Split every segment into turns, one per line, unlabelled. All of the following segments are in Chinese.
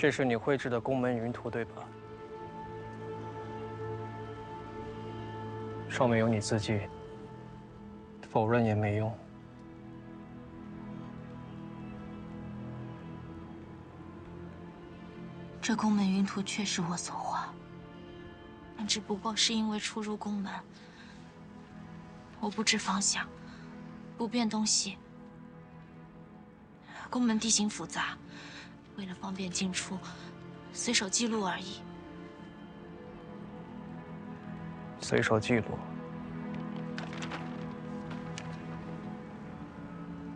这是你绘制的宫门云图，对吧？上面有你字迹，否认也没用。
这宫门云图确是我所画，但只不过是因为初入宫门，我不知方向，不辨东西。宫门地形复杂，为了方便进出，随手记录而已。
随手记录。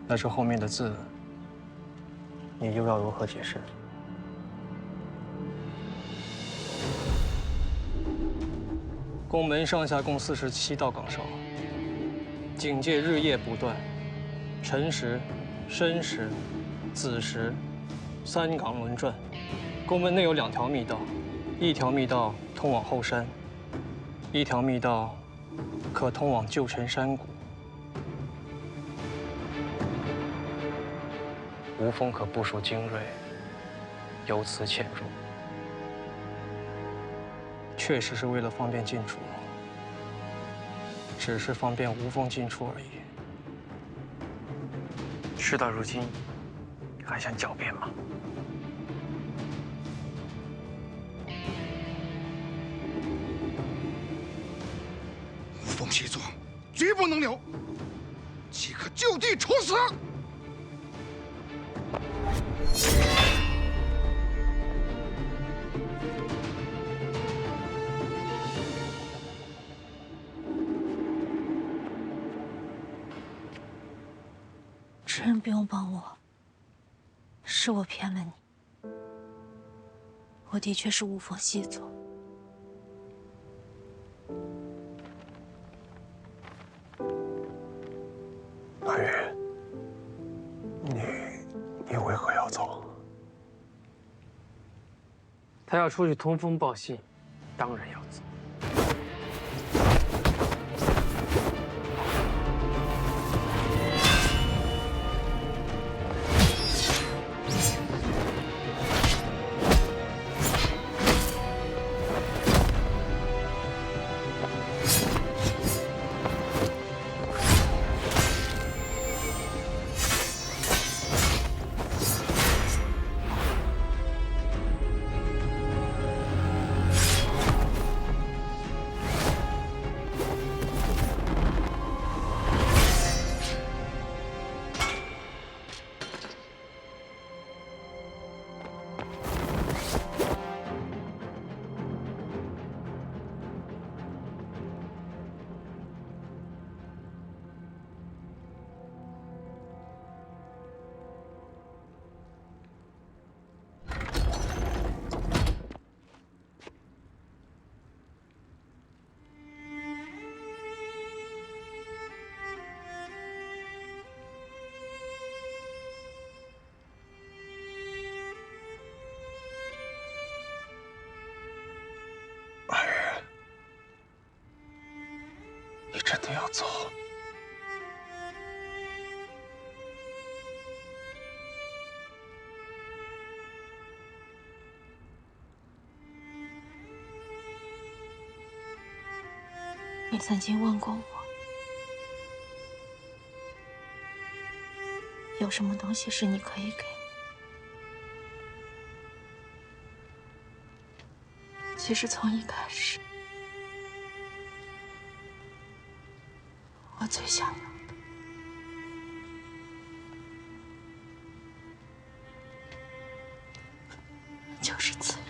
那这后面的字，你又要如何解释？宫门上下共47道岗哨，警戒日夜不断。辰时、申时、子时，3岗轮转。宫门内有2条密道，一条密道通往后山，一条密道可通往旧城山谷。吴风可部署精锐，由此潜入。确实是为了方便进出，只是方便吴风进出而已。事到如今，还想狡辩吗？
无风习作，绝不能留，即刻就地处死！
真不用帮我，是我骗了你。我的确是无风细作。
阿云，你为何要走？
他要出去通风报信，当然要走。
阿云，你真的要走？
你曾经问过我，有什么东西是你可以给我？其实从一开始，我最想要的就是自由。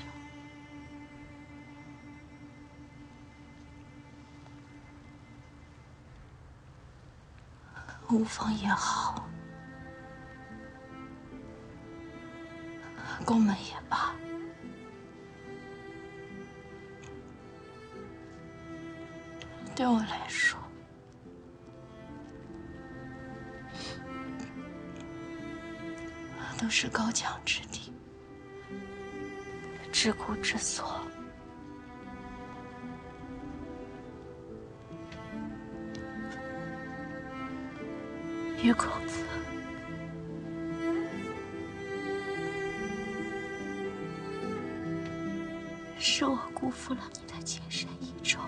无风也好，宫门也罢，对我来说，都是高墙之地，桎梏之所。于公子，是我辜负了你的千山一周。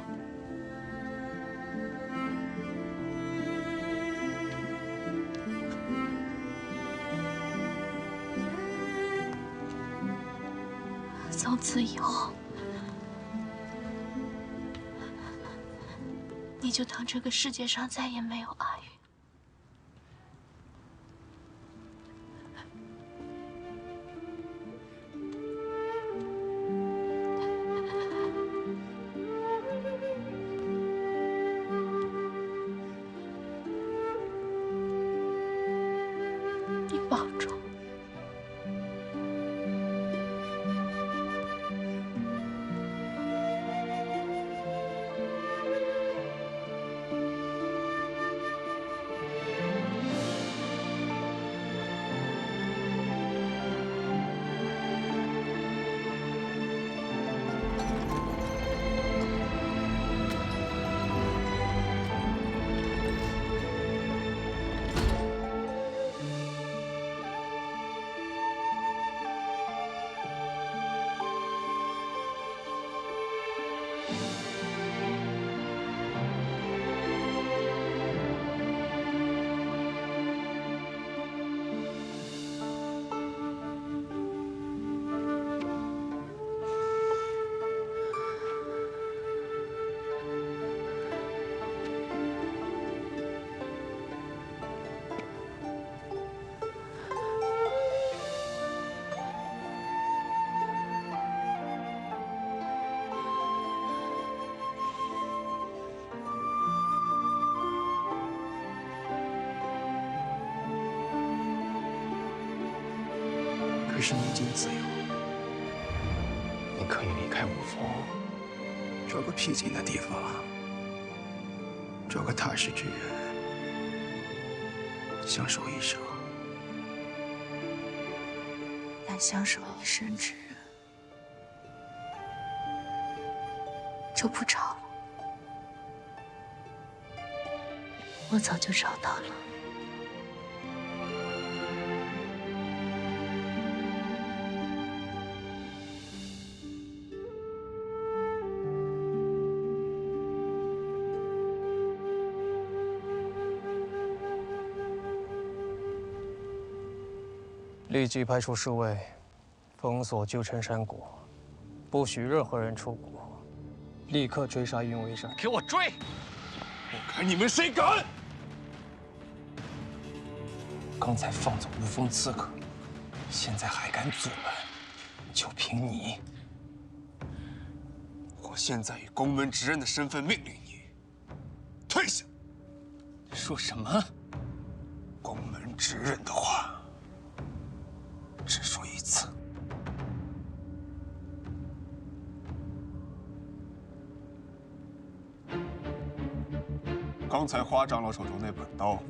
从此以后，你就当这个世界上再也没有阿云。你保重。
可是你已经自由，
你可以离开五峰，
找个僻静的地方，找个踏实之人，相守一生。
但相守一生之人，就不找了。我早就找到了。
立即派出侍卫，封锁旧城山谷，不许任何人出谷，立刻追杀云为山。
给我追！我看你们谁敢！刚才放走无风刺客，现在还敢阻拦，就凭你！我现在以宫门执刃的身份命令你退下。说什么？宫门执刃的话，只说一次。刚才花长老手中那本刀，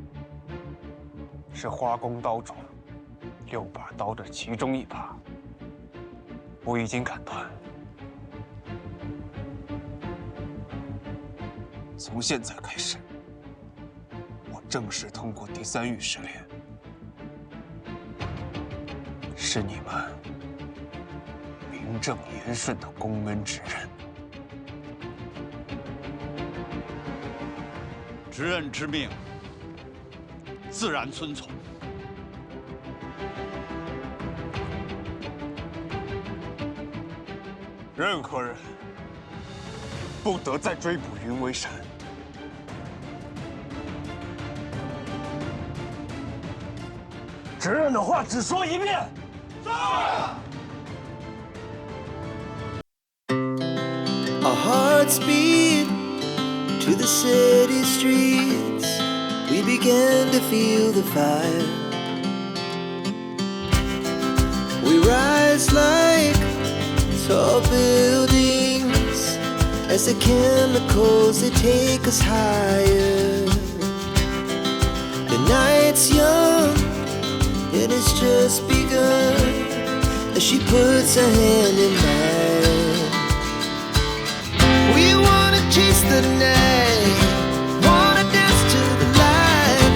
是花宫刀中6把刀的其中1把，我已经砍断。从现在开始，我正式通过第3御试炼，是你们名正言顺的宫门执刃。
执刃之命，自然遵从。
任何人不得再追捕云为山。执刃的话只说1遍。
Our hearts beat to the city streets. We began to feel the fire. We rise like tall buildings as the chemicals they take us higher. The night's young and it's just begun as she puts her hand in mine. We wanna chase the night, wanna dance to the light,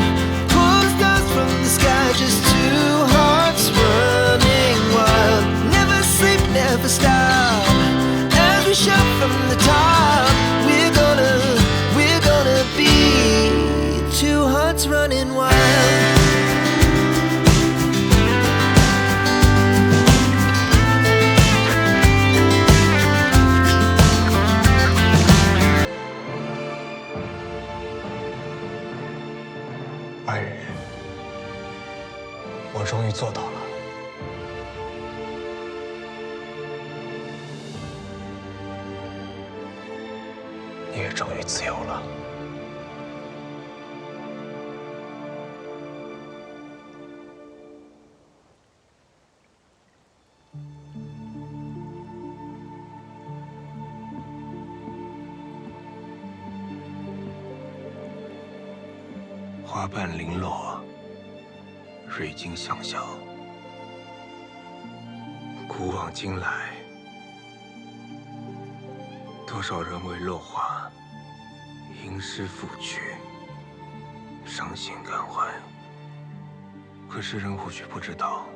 pull the stars from the sky, just 2 hearts running wild. Never sleep, never stop, as
关羽，我终于做到了。你也终于自由了。
花瓣零落，瑞金相消。古往今来，多少人为落花吟诗赋曲，伤心感怀。可是人或许不知道，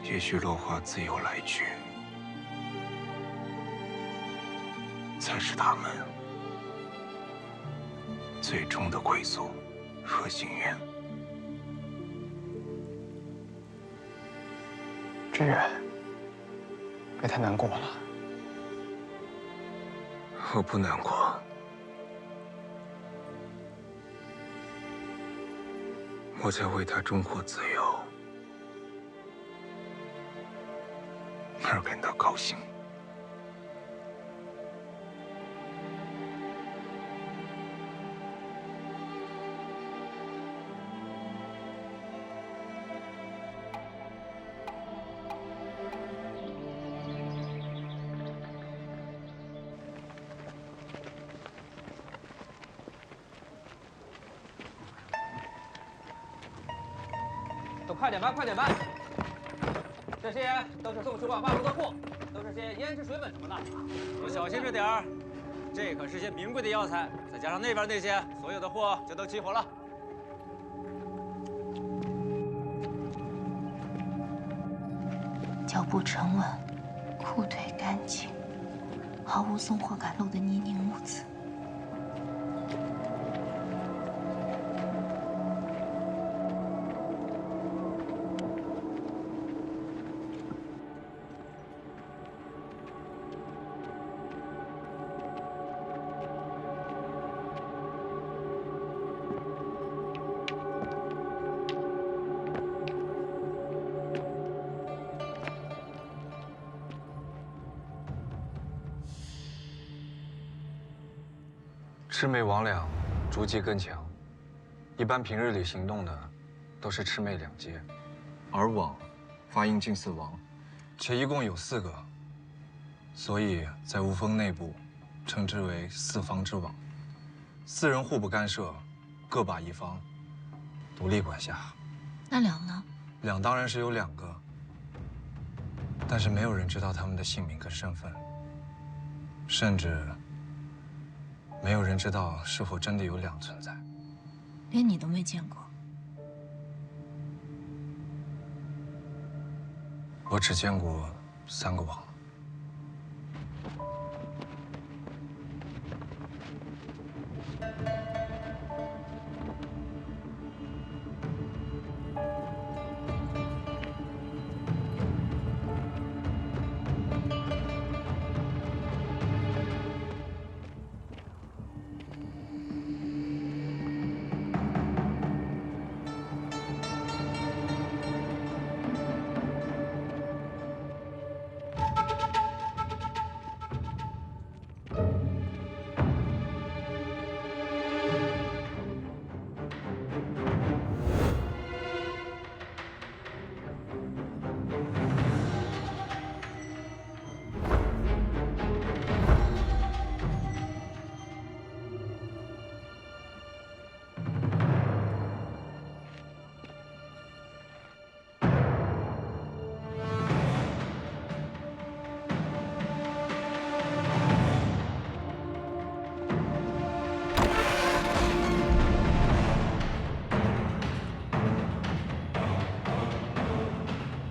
也许落花自有来去，才是他们最终的归宿和心愿。
志远，别太难过了。
我不难过，我在为他终获自由而感到高兴。
都快点搬，快点搬！这些都是送去万花楼的货，都是些胭脂水粉什么的，都小心着点儿。这可是些名贵的药材，再加上那边那些，所有的货就都齐活了。
脚步沉稳，裤腿干净，毫无送货赶路的泥泞屋子。
魑魅魍魉逐级更强，一般平日里行动的都是魑魅两阶，而魍发音近似王，且一共有4个，所以在无风内部称之为4方之王。4人互不干涉，各把一方，独立管辖。
那两呢？
两当然是有2个，但是没有人知道他们的姓名跟身份，甚至没有人知道是否真的有2存在。
连你都没见过。
我只见过3个王。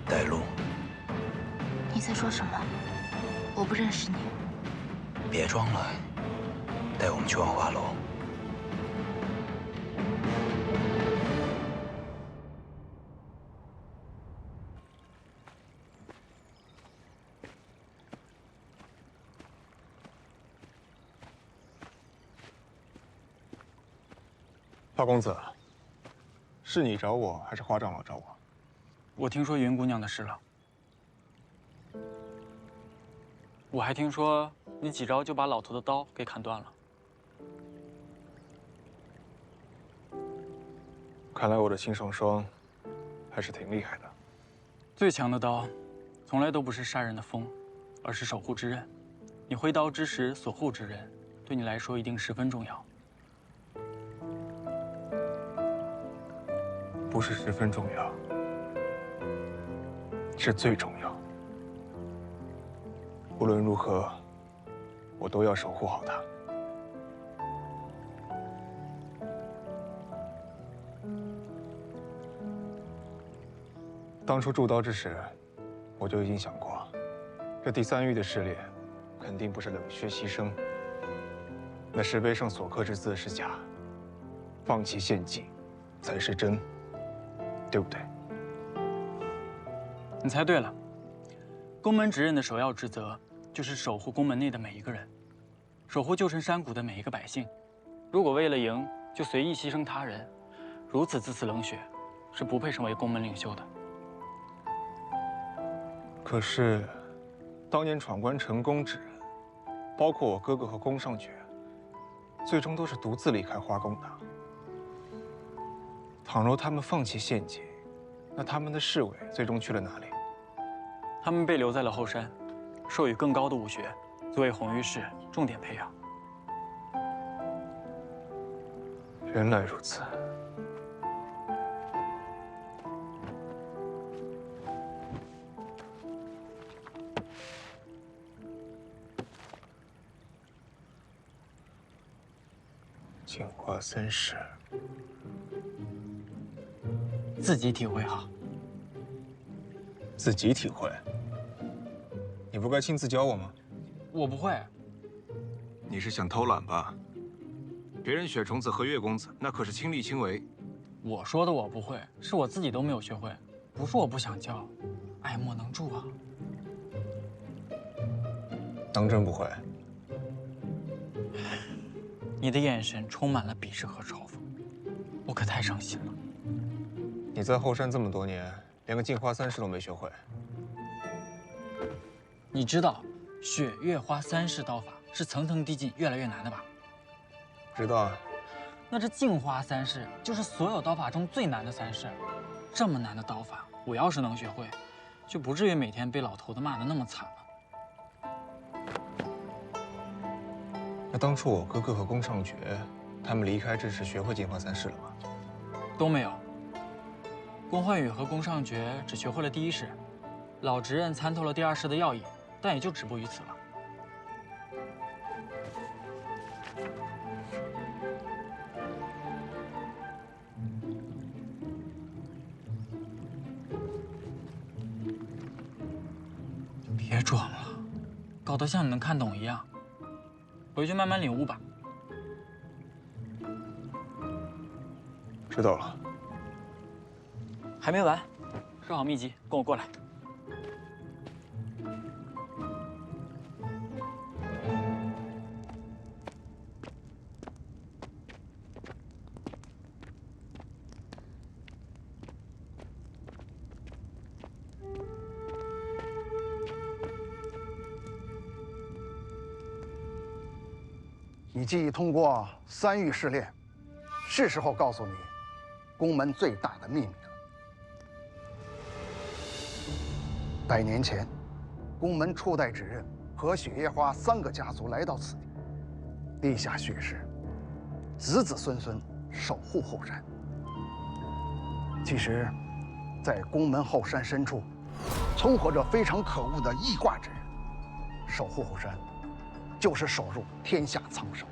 带路，
你在说什么？我不认识你。
别装了，带我们去万花楼。
老公子，
是你找我，还是花长老找我？
我听说云姑娘的事了。我还听说你几招就把老头的刀给砍断了。
看来我的秦爽霜还是挺厉害的。
最强的刀，从来都不是杀人的锋，而是守护之刃。你挥刀之时所护之人，对你来说一定十分重要。
不是十分重要，是最重要。无论如何，我都要守护好它。当初铸刀之时，我就已经想过，这第三域的试炼，肯定不是冷血牺牲。那石碑上所刻之字是假，放弃献祭才是真，对不对？
你猜对了。宫门执刃的首要职责就是守护宫门内的每一个人，守护旧城山谷的每一个百姓。如果为了赢就随意牺牲他人，如此自私冷血，是不配成为宫门领袖的。
可是，当年闯关成功之人，包括我哥哥和宫尚爵，最终都是独自离开花宫的。倘若他们放弃献祭，那他们的侍卫最终去了哪里？
他们被留在了后山，授予更高的武学，作为红玉氏重点培养。
原来如此。净化三式，
自己体会好。
自己体会。你不该亲自教我吗？
我不会。
你是想偷懒吧？别人雪虫子和月公子那可是亲力亲为。
我说的我不会，是我自己都没有学会，不是我不想教，爱莫能助啊。
当真不会？
你的眼神充满了鄙视和嘲讽，我可太伤心了。
你在后山这么多年，连个镜花三式都没学会。
你知道雪月花三式刀法是层层递进，越来越难的吧？
知道啊。
那这镜花三式就是所有刀法中最难的三式。这么难的刀法，我要是能学会，就不至于每天被老头子骂得那么惨了。
那当初我哥哥和宫尚爵，他们离开之时学会镜花三式了吗？
都没有。宫焕宇和宫尚爵只学会了第一式，老执刃参透了第二式的要义，但也就止步于此了。别装了，搞得像你能看懂一样。回去慢慢领悟吧。
知道了。
还没完，收好秘籍，跟我过来。
你既已通过三域试炼，是时候告诉你宫门最大的秘密了。100年前，宫门初代执刃和雪夜花3个家族来到此地，立下血誓，子子孙孙守护后山。其实，在宫门后山深处，存活着非常可恶的异卦之人，守护后山，就是守住天下苍生。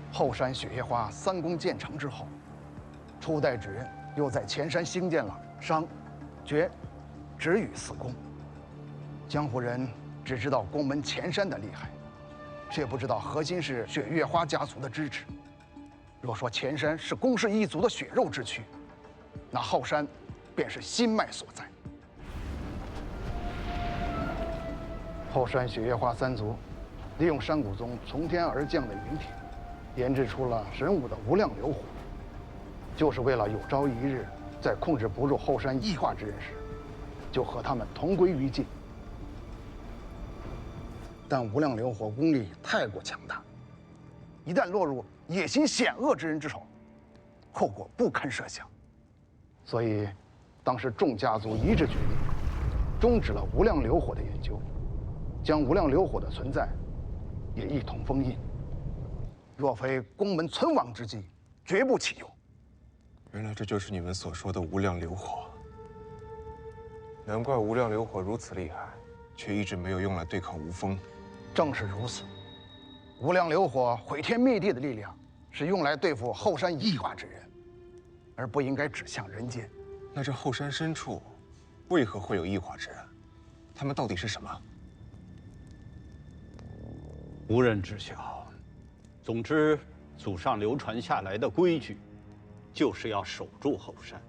后山雪夜花3宫建成之后，初代执刃又在前山兴建了商、爵、止羽4宫。江湖人只知道宫门前山的厉害，却不知道核心是雪月花家族的支持。若说前山是宫氏一族的血肉之躯，那后山便是心脉所在。后山雪月花3族利用山谷中从天而降的云铁，研制出了神武的无量流火，就是为了有朝一日在控制不住后山异化之人时，就和他们同归于尽。但无量流火功力太过强大，一旦落入野心险恶之人之手，后果不堪设想。所以，当时众家族一致决定，终止了无量流火的研究，将无量流火的存在也一同封印。若非宫门存亡之计，绝不启用。
原来这就是你们所说的无量流火。难怪无量流火如此厉害，却一直没有用来对抗无风。
正是如此，无量流火毁天灭地的力量是用来对付后山异化之人，而不应该指向人间。
那这后山深处，为何会有异化之人？他们到底是什么？
无人知晓。总之，祖上流传下来的规矩，就是要守住后山。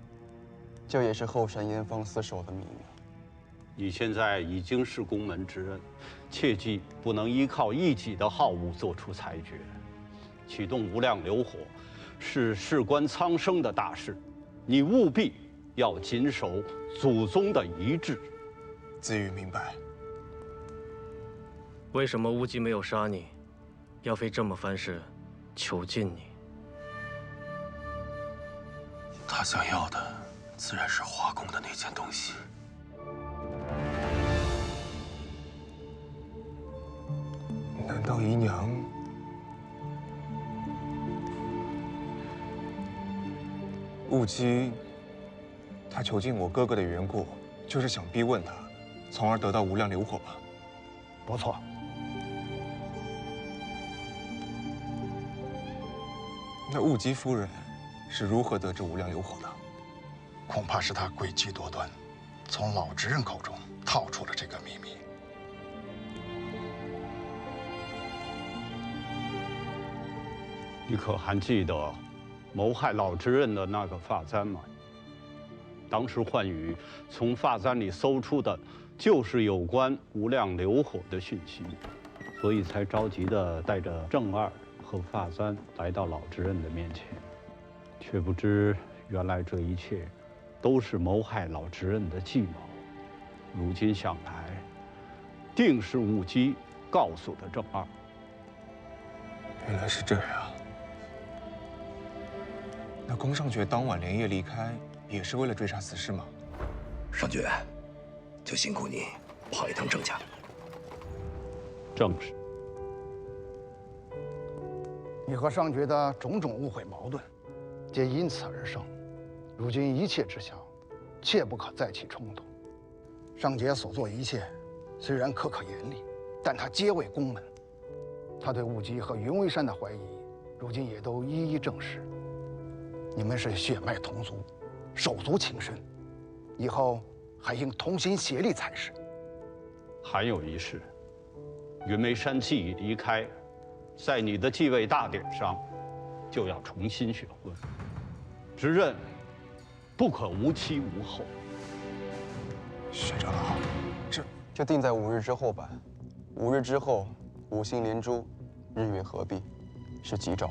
这也是后山严防死守的秘密。
你现在已经是宫门之人，切记不能依靠一己的好恶做出裁决。启动无量流火，是事关苍生的大事，你务必要谨守祖宗的遗志。
子羽明白。
为什么乌鸡没有杀你，要非这么番事囚禁你？
他想要的自然是华宫的那件东西。
难道姨娘雾姬，她囚禁我哥哥的缘故，就是想逼问他，从而得到无量流火吗？
不错。
那雾姬夫人是如何得知无量流火的？
恐怕是他诡计多端，从老执刃口中套出了这个秘密。
你可还记得谋害老执刃的那个发簪吗？当时幻羽从发簪里搜出的，就是有关无量流火的讯息，所以才着急地带着正二和发簪来到老执刃的面前，却不知原来这一切都是谋害老执刃的计谋。如今想来，定是雾姬告诉的正二。
原来是这样。那宫上爵当晚连夜离开，也是为了追杀死尸吗？
上爵，就辛苦你跑一趟郑家。
正是。
你和上爵的种种误会矛盾，皆因此而生。如今一切知晓，切不可再起冲突。上爵所做一切，虽然苛刻严厉，但他皆为宫门。他对雾姬和云微山的怀疑，如今也都一一证实。你们是血脉同族，手足情深，以后还应同心协力才是。
还有一事，云眉山既已离开，在你的继位大典上，就要重新选婚，执刃不可无妻无后。
学长老，
就定在5日之后办。5日之后，五星连珠，日月合璧，是吉兆。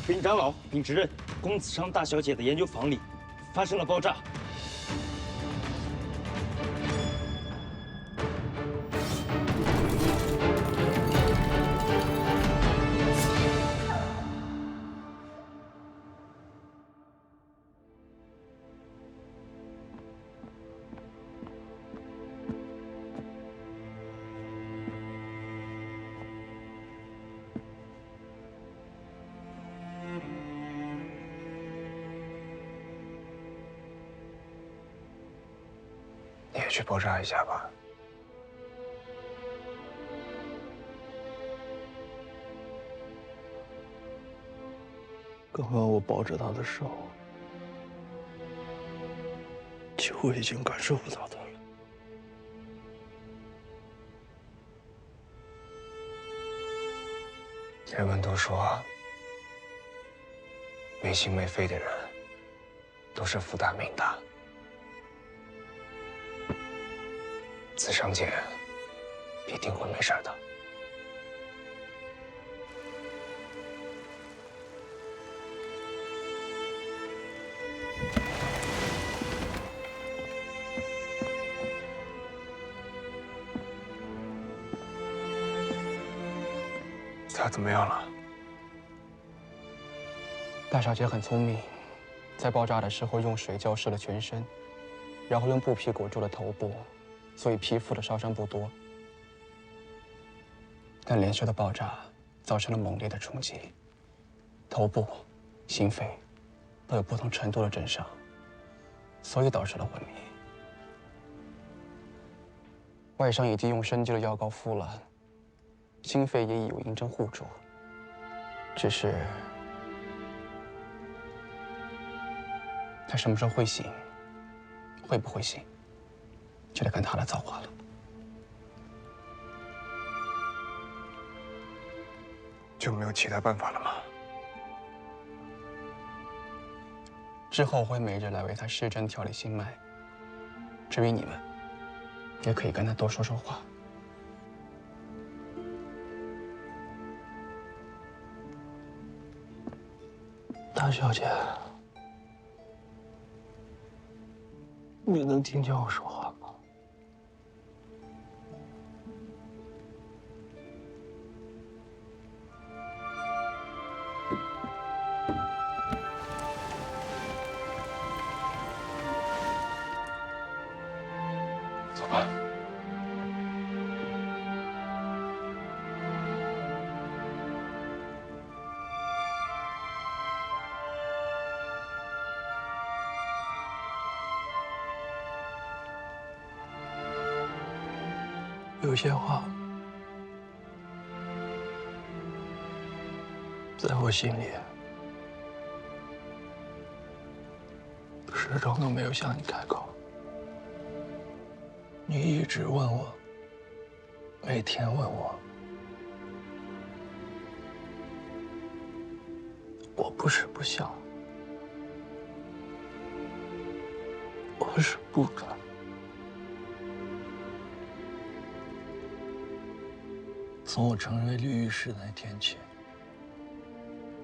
禀长老，禀执刃，公子商大小姐的研究房里发生了爆炸。
你也去爆炸一下吧。
刚刚我抱着他的手，就已经感受不到他了。
人们都说，没心没肺的人，都是福大命大。子尚姐必定会没事的。他怎么样了？
大小姐很聪明，在爆炸的时候用水浇湿了全身，然后用布匹裹住了头部，所以皮肤的烧伤不多。但连续的爆炸造成了猛烈的冲击，头部、心肺都有不同程度的震伤，所以导致了昏迷。外伤已经用生肌的药膏敷了，心肺也已有银针护住，只是他什么时候会醒，会不会醒，就得看他的造化了。
就没有其他办法了吗？
之后我会每日来为他施针调理心脉。至于你们，也可以跟他多说说话。
大小姐，你能听见我说话吗？走吧。有些话，在我心里，始终都没有向你开口。你一直问我，每天问我，我不是不想，我是不敢。从我成为绿玉氏那天起，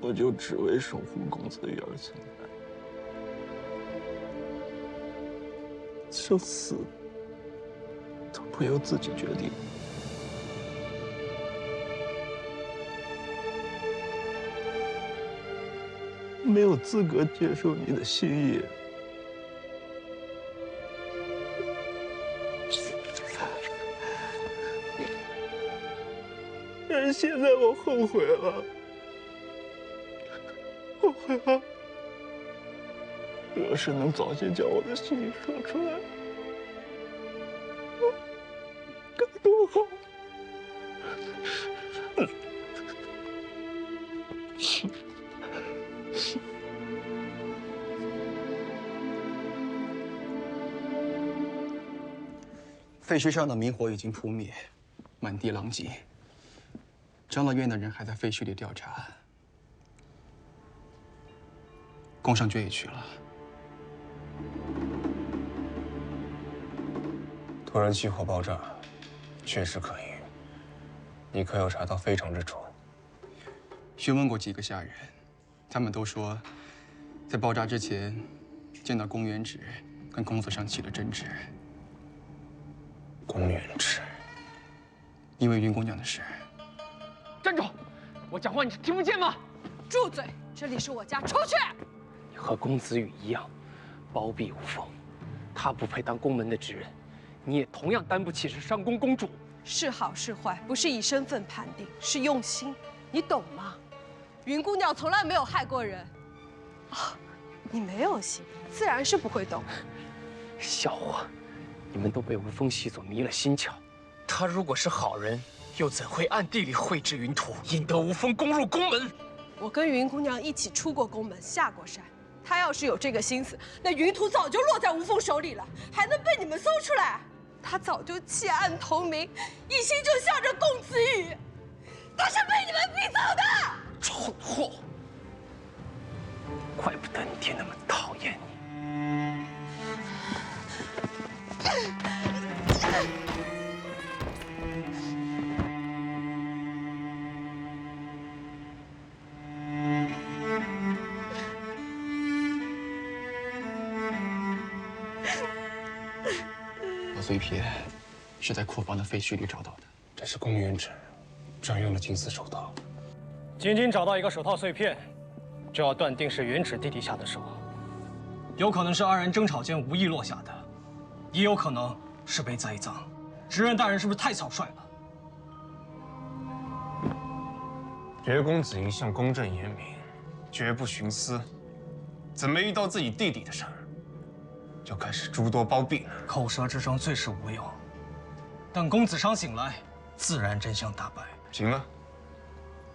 我就只为守护公子羽而存在。生死都不由自己决定。没有资格接受你的心意。但是现在我后悔了，后悔了。若是能早些将我的心意说出来，该多好！
废墟上的明火已经扑灭，满地狼藉。长老院的人还在废墟里调查，宫上君也去了。
突然起火爆炸，确实可疑。你可有查到非常之处？
询问过几个下人，他们都说，在爆炸之前，见到宫元直跟公子上起了争执。
宫元直，
因为云姑娘的事。
站住！我讲话你听不见吗？
住嘴！这里是我家，出去！
你和公子羽一样，包庇无风，他不配当宫门的职人，你也同样担不起是上宫公主。
是好是坏，不是以身份判定，是用心，你懂吗？云姑娘从来没有害过人。啊，你没有心，自然是不会懂。
笑话，你们都被无风系所迷了心窍。他如果是好人，又怎会暗地里绘制云图，引得无风攻入宫门？
我跟云姑娘一起出过宫门，下过山。她要是有这个心思，那云图早就落在无风手里了，还能被你们搜出来？她早就弃暗投明，一心就向着公子羽。她是被你们逼走的！
蠢货！怪不得你爹那么讨厌你。
碎片是在库房的废墟里找到的，这是公元纸，专用的金丝手套。
仅仅找到一个手套碎片，就要断定是元始弟弟下的手，有可能是二人争吵间无意落下的，也有可能是被栽赃。执刃大人是不是太草率了？
觉公子一向公正严明，绝不徇私，怎么遇到自己弟弟的事儿，就开始诸多包庇呢？
口舌之争最是无用，等公子商醒来，自然真相大白。
行了，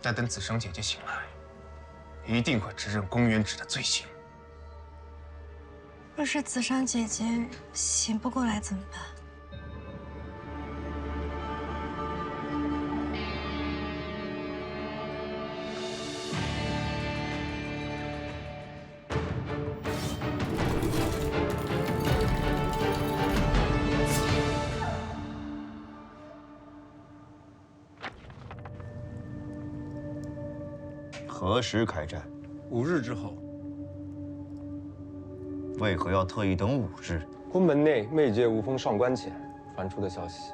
待等子商姐姐醒来，一定会指认公元纸的罪行。
若是子商姐姐醒不过来怎么办？
何时开战
5日之后。
为何要特意等5日？
宫门内媚界无风上官前传出的消息。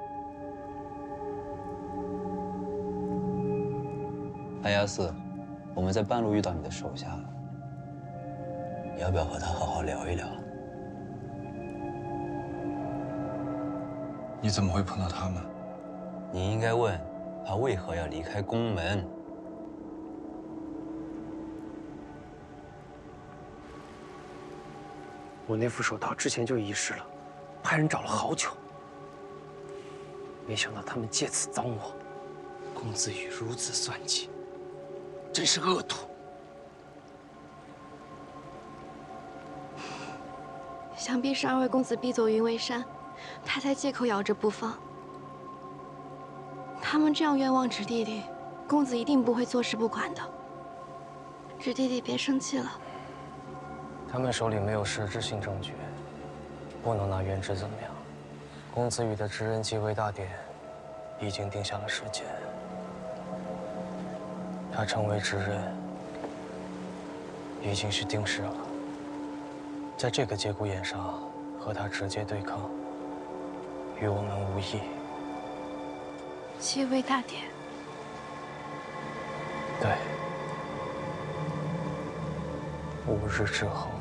白崖寺，我们在半路遇到你的手下了，你要不要和他好好聊一聊？
你怎么会碰到他们？
你应该问他为何要离开宫门。
我那副手套之前就遗失了，派人找了好久，没想到他们借此赃我。公子羽如此算计，真是恶毒。
想必是二位公子逼走云为山，他才借口咬着不放。他们这样冤枉侄弟弟，公子一定不会坐视不管的。侄弟弟别生气了。
他们手里没有实质性证据，不能拿元之怎么样。公子羽的执刃继位大典已经定下了时间，他成为执刃已经是定事了。在这个节骨眼上和他直接对抗，与我们无益。
继位大典，
对，5日之后。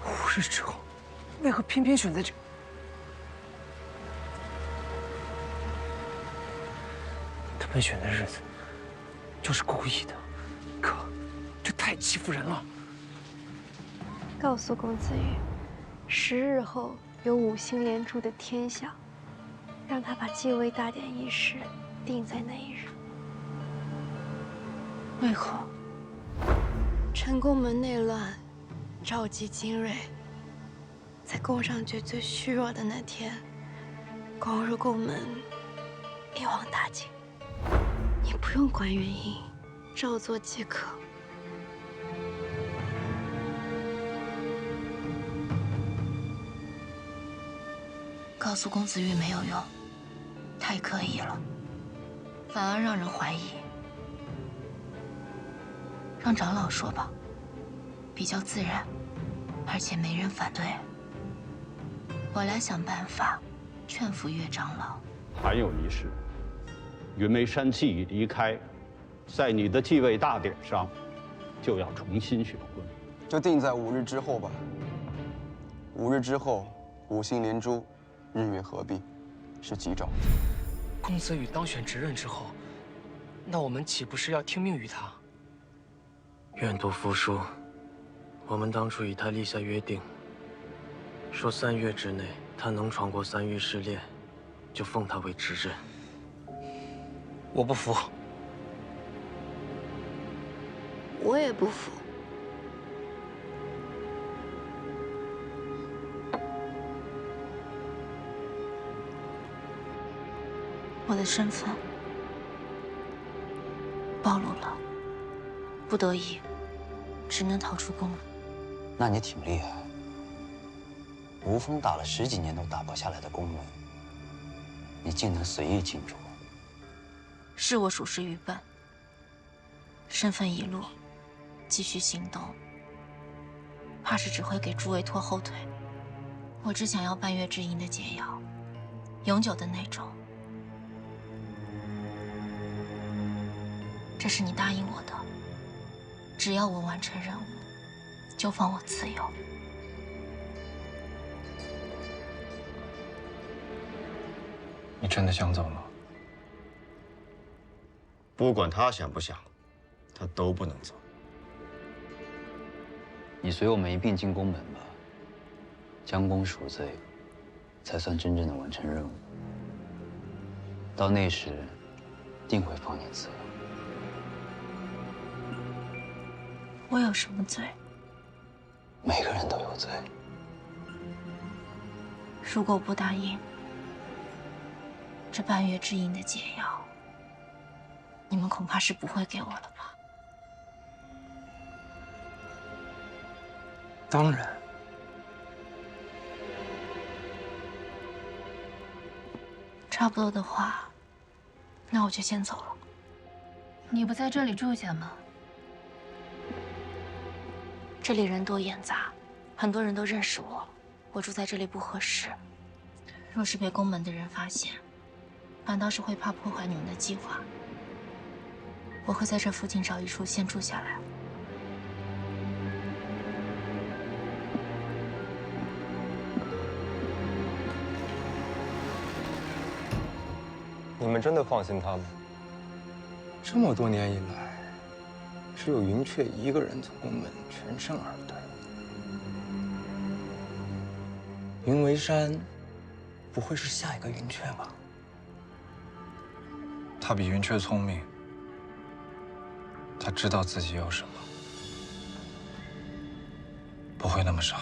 5日之后，为何偏偏选在这？他们选的日子，就是故意的。可，这太欺负人了。
告诉公子羽，10日后有5星连珠的天象，让他把继位大典仪式定在那一日。
为何？
陈宫门内乱，召集精锐。在宫上爵最虚弱的那天，攻入宫门，一网打尽。你不用管原因，照做即可。
告诉公子羽没有用，太刻意了，反而让人怀疑。让长老说吧，比较自然，而且没人反对。我来想办法劝服岳长老。
还有一事，云眉山既已离开，在你的继位大典上，就要重新选婚。
就定在5日之后吧。5日之后，5星连珠，日月合璧，是吉兆。
公子羽当选执刃之后，那我们岂不是要听命于他？愿赌服输。我们当初与他立下约定，说3月之内他能闯过3域试炼，就封他为执刃。我不服。
我也不服。
我的身份暴露了，不得已，只能逃出宫门。
那你挺厉害，吴峰打了10几年都打不下来的宫门，你竟能随意进出。
是我属实愚笨，身份已露，继续行动，怕是只会给诸位拖后腿。我只想要半月之阴的解药，永久的那种。这是你答应我的，只要我完成任务，就放我自由。
你真的想走了？
不管他想不想，他都不能走。
你随我们一并进宫门吧，将功赎罪，才算真正的完成任务。到那时，定会放你自由。
我有什么罪？
每个人都有罪。
如果不答应这半月之阴的解药，你们恐怕是不会给我了吧？
当然。
差不多的话，那我就先走了。
你不在这里住下吗？
这里人多眼杂，很多人都认识我，我住在这里不合适。若是被宫门的人发现，反倒是会怕破坏你们的计划。我会在这附近找一处先住下来。
你们真的放心他吗？
这么多年以来，只有云雀一个人从宫门全身而退。云为山，不会是下一个云雀吧？
他比云雀聪明，他知道自己要什么，不会那么傻。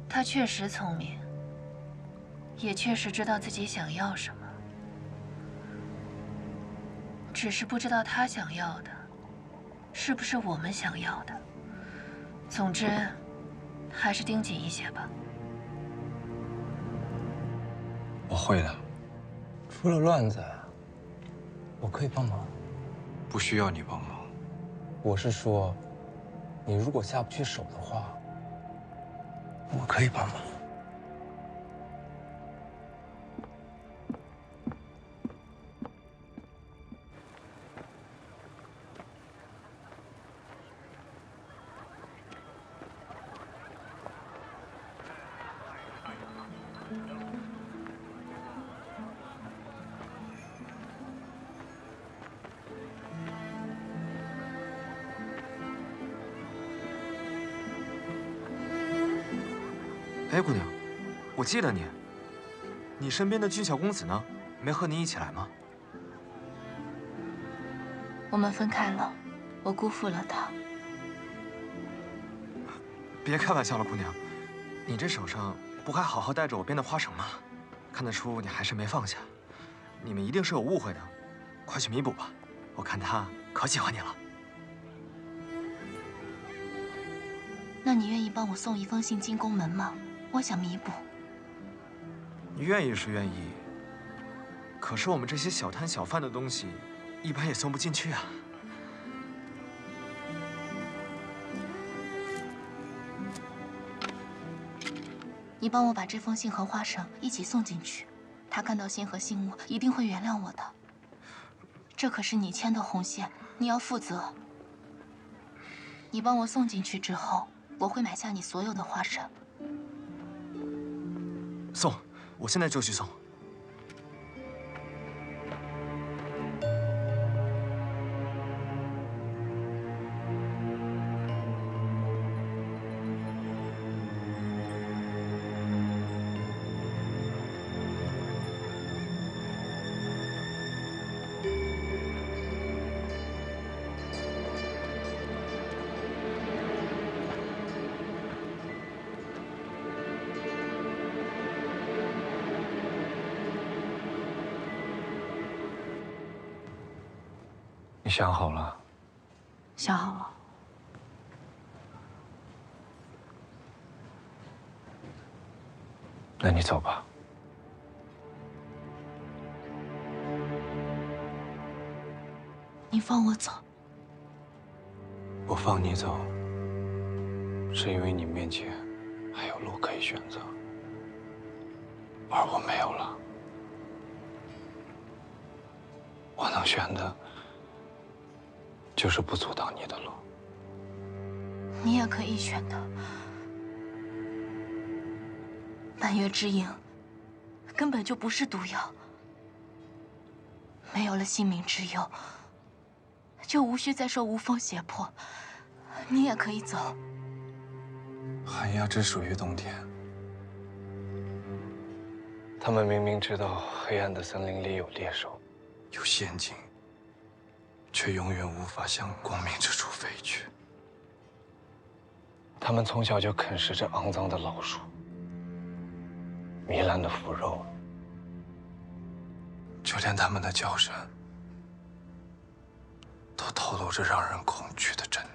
他确实聪明，也确实知道自己想要什么。只是不知道他想要的，是不是我们想要的。总之，还是盯紧一些吧。
我会的。
出了乱子，我可以帮忙。
不需要你帮忙。
我是说，你如果下不去手的话，我可以帮忙。
哎，姑娘，我记得你。你身边的俊孝公子呢？没和你一起来吗？
我们分开了，我辜负了他。
别开玩笑了，姑娘，你这手上不还好好戴着我编的花绳吗？看得出你还是没放下。你们一定是有误会的，快去弥补吧。我看他可喜欢你了。
那你愿意帮我送一封信进宫门吗？我想弥补。
你愿意是愿意，可是我们这些小摊小贩的东西，一般也送不进去啊。
你帮我把这封信和花绳一起送进去，他看到信和信物一定会原谅我的。这可是你牵的红线，你要负责。你帮我送进去之后，我会买下你所有的花绳。
送，我现在就去送。
你想好了？
想好了。
那你走吧。
你放我走。
我放你走，是因为你面前还有路可以选择。
而我没有了。我能选的，就是不阻挡你的路。
你也可以选的。满月之影根本就不是毒药，没有了性命之忧，就无需再受无风胁迫。你也可以走。
寒鸦只属于冬天。
他们明明知道黑暗的森林里有猎手，
有陷阱，却永远无法向光明之处飞去。
他们从小就啃食着肮脏的老鼠、糜烂的腐肉，
就连他们的叫声，都透露着让人恐惧的狰狞。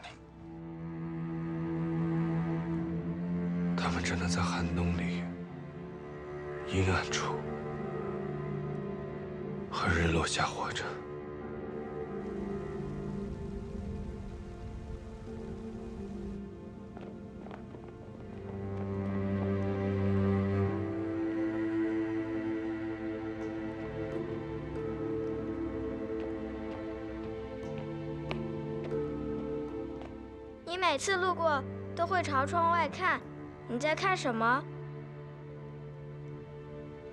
他们只能在寒冬里、阴暗处和日落下活着。
你每次路过都会朝窗外看，你在看什么？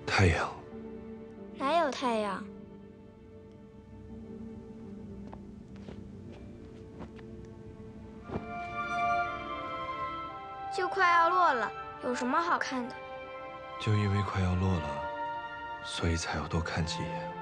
太阳。
哪有太阳？就快要落了，有什么好看的？
就因为快要落了，所以才要多看几眼。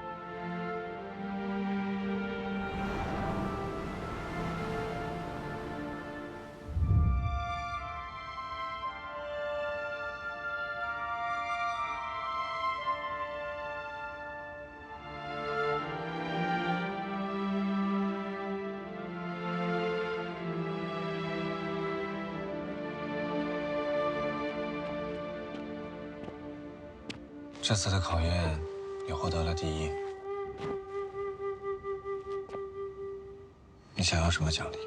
这次的考验，你获得了第1。你想要什么奖励？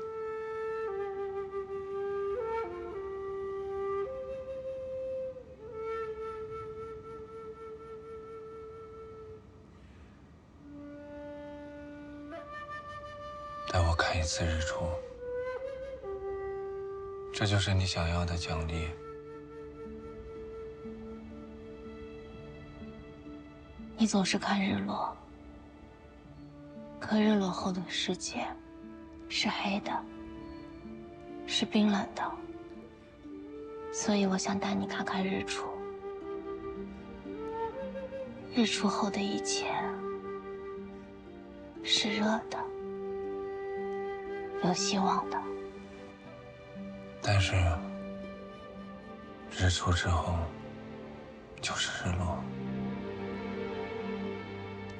带我看一次日出，这就是你想要的奖励。
你总是看日落，可日落后的世界是黑的，是冰冷的，所以我想带你看看日出。日出后的一切是热的，有希望的。
但是，日出之后就是日落。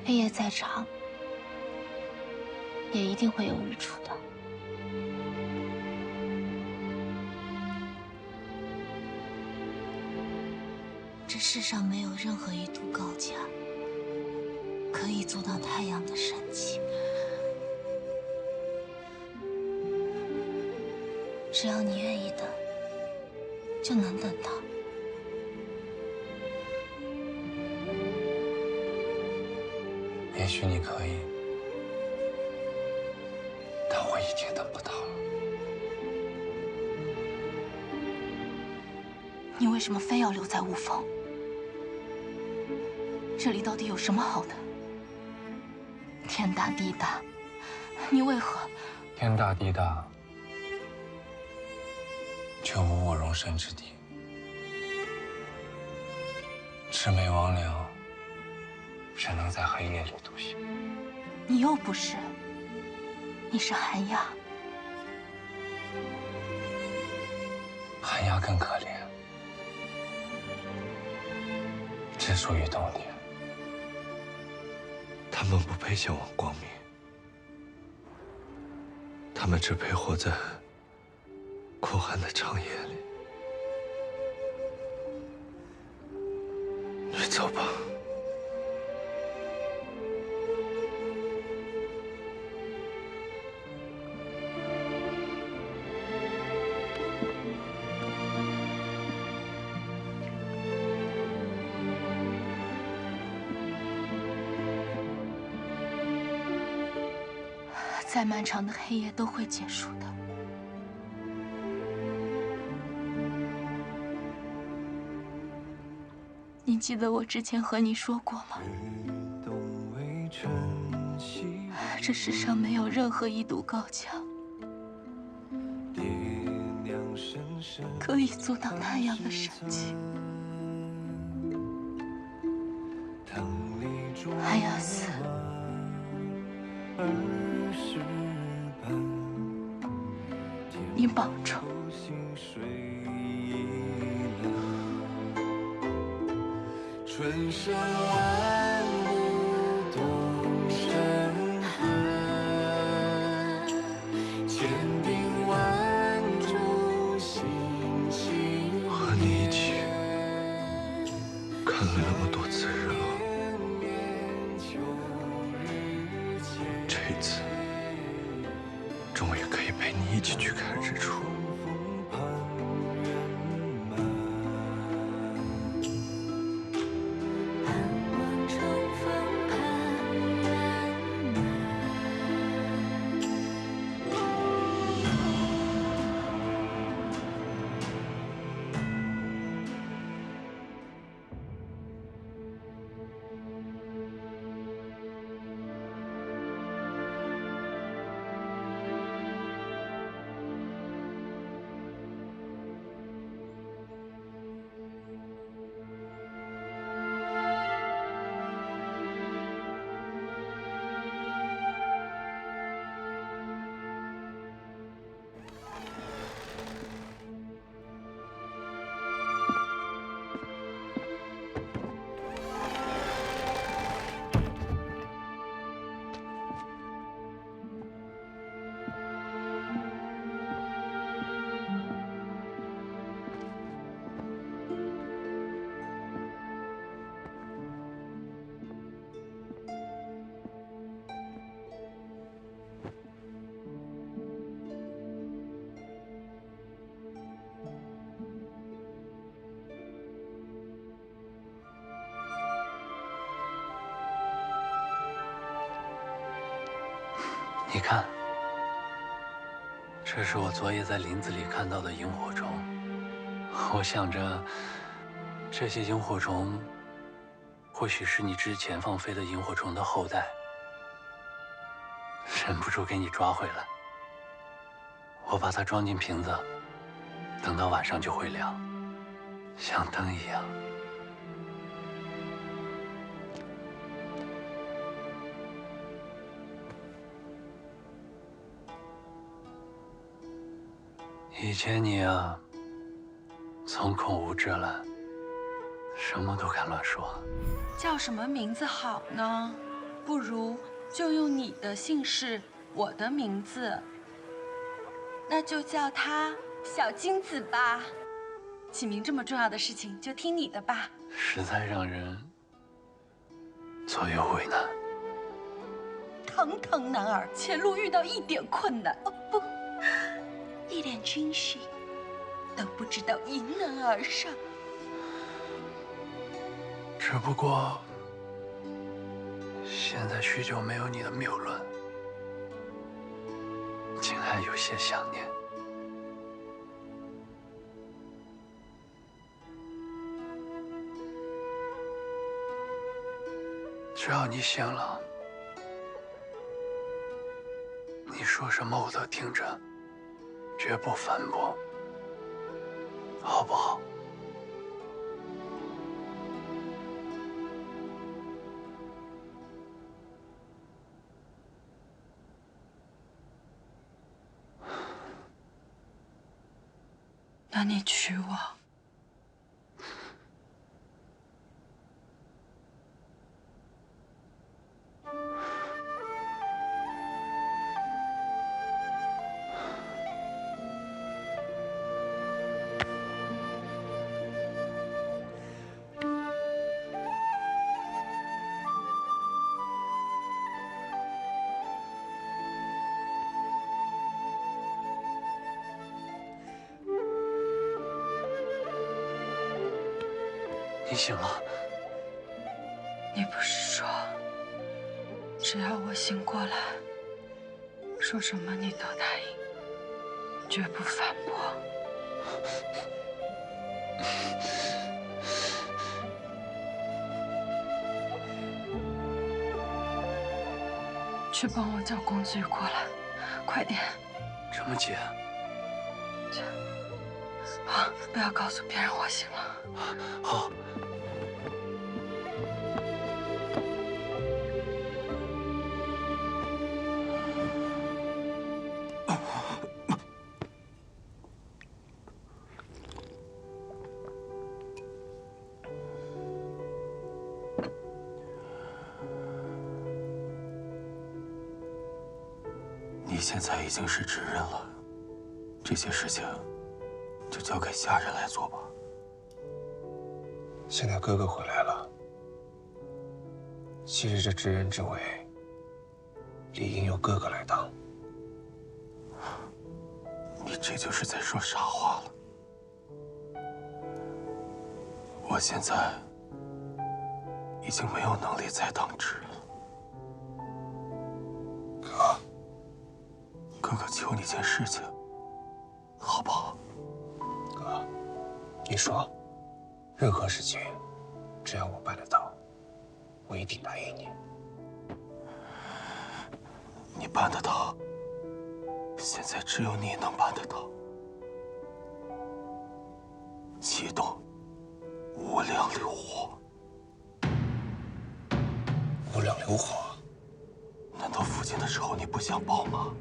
黑夜再长，也一定会有日出的。这世上没有任何一堵高墙可以阻挡太阳的升起。只要你愿意等，就能等到。
也许你可以，但我已经等不到了。
你为什么非要留在雾峰？这里到底有什么好的？天大地大，你为何？
天大地大，却无我容身之地。魑魅魍魉只能在黑夜里独行。
你又不是，你是寒鸦。
寒鸦更可怜，只属于冬天。他们不配向往光明，他们只配活在酷寒的长夜里。你走吧。
再漫长的黑夜都会结束的。你记得我之前和你说过吗？这世上没有任何一堵高墙可以阻挡太阳的升起。阿亚斯，你保重。
春生万物动山河，千柄万种心情。
和你一起看了那么多次日落，这一次终于可以陪你一起去看日出。
你看，这是我昨夜在林子里看到的萤火虫。我想着，这些萤火虫或许是你之前放飞的萤火虫的后代，忍不住给你抓回来。我把它装进瓶子，等到晚上就会亮，像灯一样。以前你啊，总口无遮拦，什么都敢乱说。
叫什么名字好呢？不如就用你的姓氏，我的名字，那就叫他小金子吧。起名这么重要的事情，就听你的吧。
实在让人左右为难。
堂堂男儿，前路遇到一点困难，哦不，一点军训都不知道迎难而上。
只不过，现在许久没有你的谬论，竟还有些想念。只要你醒了，你说什么我都听着，绝不反驳，好不好？
那你娶我。
你醒了。
你不是说，只要我醒过来，说什么你都答应，绝不反驳。去帮我叫公子羽过来，快点！
这么急？
好，不要告诉别人我醒了。
好。
你现在已经是执刃了，这些事情就交给下人来做吧。
现在哥哥回来了，昔日这执刃之位，理应由哥哥来当。
你这就是在说傻话了。我现在已经没有能力再当执了。哥哥求你件事情，好不好？
哥，你说，任何事情，只要我办得到，我一定答应你。
你办得到，现在只有你能办得到。启动无量流火。
无量流火？
难道父亲的仇你不想报吗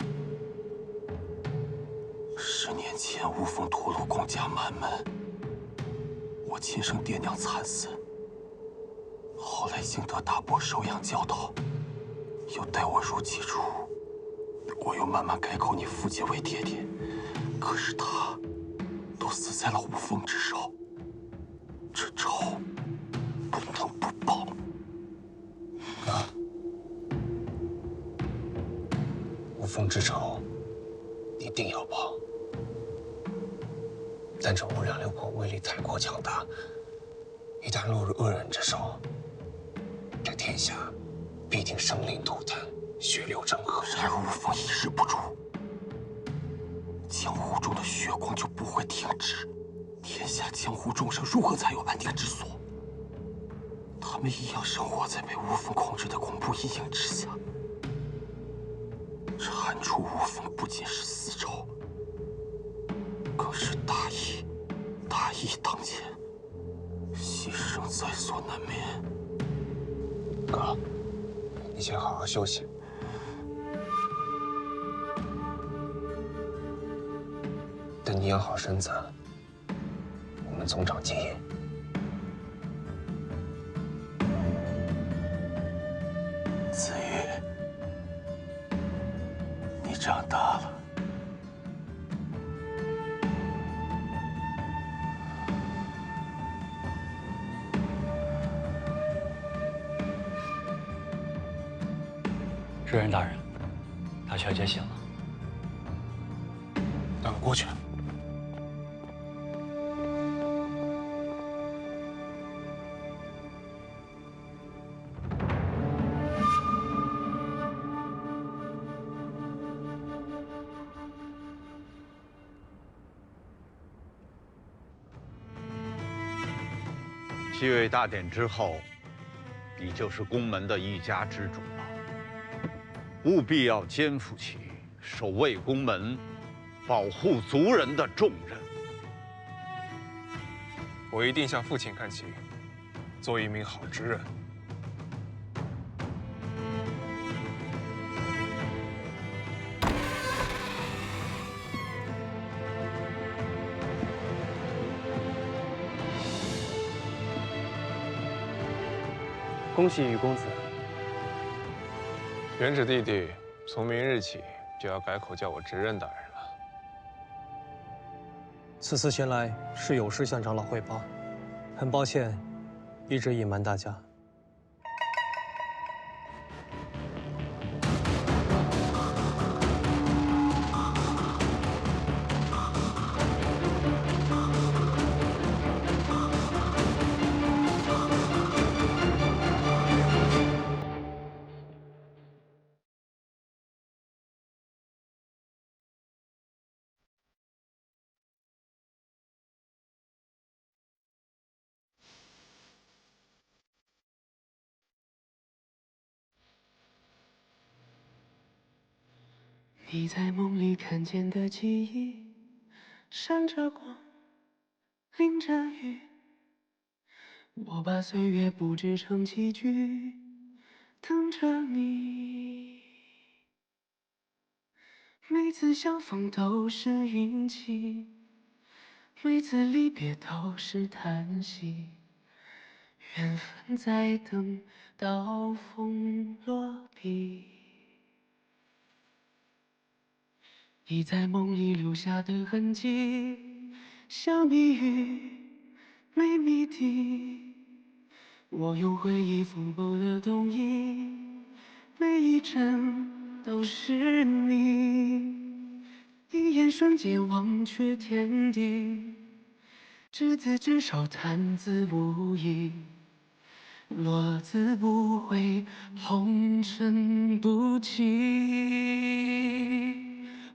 ？10年前，无风屠戮公家满门，我亲生爹娘惨死。后来幸得大伯收养教导，又待我如己出，我又慢慢改口你父亲为爹爹，可是他都死在了无风之手，这仇不能不报。
哥，无风之仇一定要报。但这无量流火威力太过强大，一旦落入恶人之手，这天下必定生灵涂炭，血流成河。
然而无风一日不诛，江湖中的血光就不会停止。天下江湖众生如何才有安定之所？他们一样生活在被无风控制的恐怖阴影之下。铲除无风不仅是私仇，更是大义。大义当前，牺牲在所难免。
哥，你先好好休息。等你养好身子，我们总长结业。
子玉，你长大了。
执刃大人，大小姐醒了。
让我过去。
继位大典之后，你就是宫门的一家之主了。务必要肩负起守卫宫门、保护族人的重任。
我一定向父亲看齐，做一名好执刃。
恭喜于公子。
元始弟弟从明日起就要改口叫我执刃大人了。
此次前来是有事向长老汇报，很抱歉，一直隐瞒大家。
你在梦里看见的记忆，闪着光，淋着雨。我把岁月布置成棋局，等着你。每次相逢都是运气，每次离别都是叹息。缘分在等到风落笔。你在梦里留下的痕迹，像谜语，没谜底。我用回忆缝补了冬衣，每一针都是你。一眼瞬间忘却天地，执子之手，弹字不移。落字不悔，红尘不弃。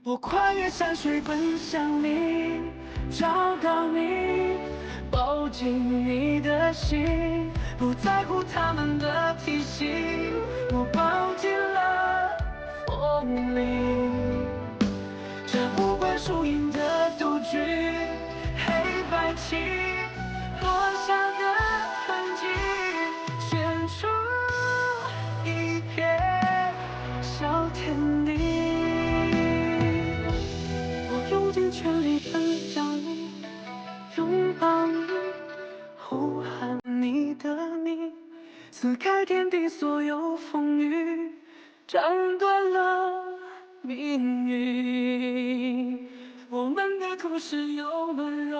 我跨越山水奔向你，找到你，抱紧你的心，不在乎他们的提醒。我抱进了风里，这无关输赢的赌局，黑白棋落下的痕迹，选出一片小天地。我用尽全力奔向你，拥抱你，呼喊你的名，撕开天地所有风雨，斩断了命运。我们的故事有温柔，